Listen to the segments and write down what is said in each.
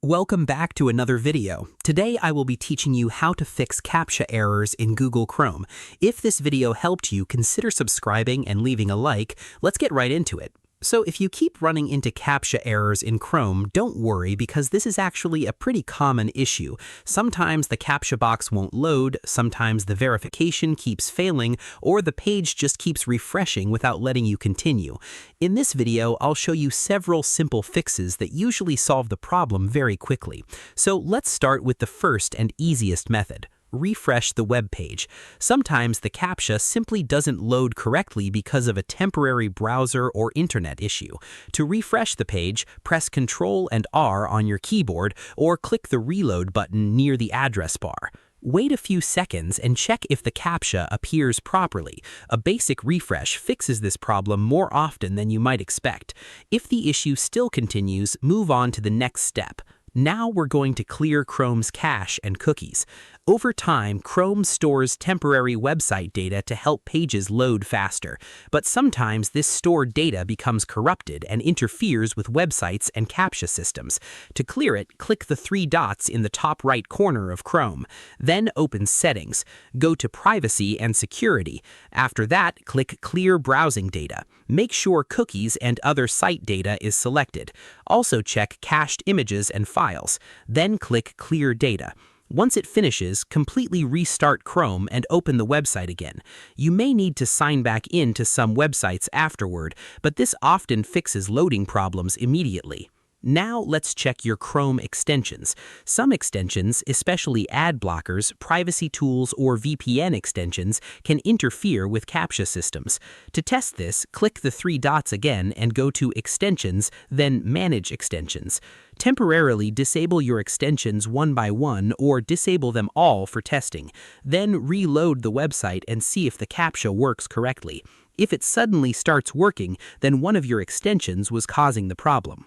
Welcome back to another video. Today I will be teaching you how to fix Captcha errors in Google Chrome. If this video helped you, consider subscribing and leaving a like. Let's get right into it. So if you keep running into Captcha errors in Chrome, don't worry because this is actually a pretty common issue. Sometimes the Captcha box won't load, sometimes the verification keeps failing, or the page just keeps refreshing without letting you continue. In this video, I'll show you several simple fixes that usually solve the problem very quickly. So let's start with the first and easiest method. Refresh the web page. Sometimes the Captcha simply doesn't load correctly because of a temporary browser or internet issue. To refresh the page, press Ctrl and R on your keyboard or click the reload button near the address bar. Wait a few seconds and check if the Captcha appears properly. A basic refresh fixes this problem more often than you might expect. If the issue still continues, move on to the next step. Now we're going to clear Chrome's cache and cookies. Over time, Chrome stores temporary website data to help pages load faster, but sometimes this stored data becomes corrupted and interferes with websites and Captcha systems. To clear it, click the three dots in the top right corner of Chrome. Then open Settings. Go to Privacy and Security. After that, click Clear Browsing Data. Make sure cookies and other site data is selected. Also check cached images and files. Then click Clear Data. Once it finishes, completely restart Chrome and open the website again. You may need to sign back in to some websites afterward, but this often fixes loading problems immediately. Now let's check your Chrome extensions. Some extensions, especially ad blockers, privacy tools, or VPN extensions, can interfere with Captcha systems. To test this, click the three dots again and go to Extensions, then Manage Extensions. Temporarily disable your extensions one by one or disable them all for testing. Then reload the website and see if the Captcha works correctly. If it suddenly starts working, then one of your extensions was causing the problem.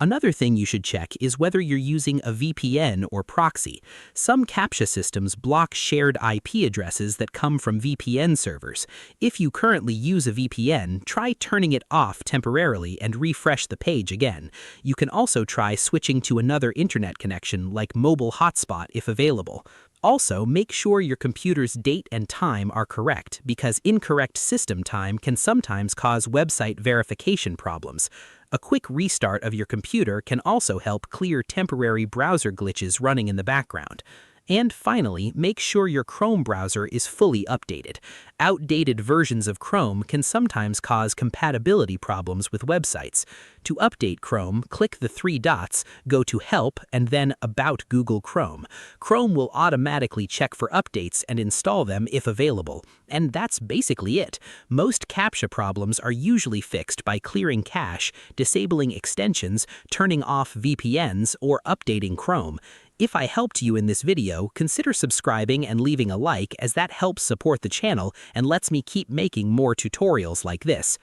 Another thing you should check is whether you're using a VPN or proxy. Some Captcha systems block shared IP addresses that come from VPN servers. If you currently use a VPN, try turning it off temporarily and refresh the page again. You can also try switching to another internet connection like mobile hotspot if available. Also, make sure your computer's date and time are correct because incorrect system time can sometimes cause website verification problems. A quick restart of your computer can also help clear temporary browser glitches running in the background. And finally, make sure your Chrome browser is fully updated. Outdated versions of Chrome can sometimes cause compatibility problems with websites. To update Chrome, click the three dots, go to Help, and then About Google Chrome. Chrome will automatically check for updates and install them if available. And that's basically it. Most Captcha problems are usually fixed by clearing cache, disabling extensions, turning off VPNs, or updating Chrome. If I helped you in this video, consider subscribing and leaving a like as that helps support the channel and lets me keep making more tutorials like this.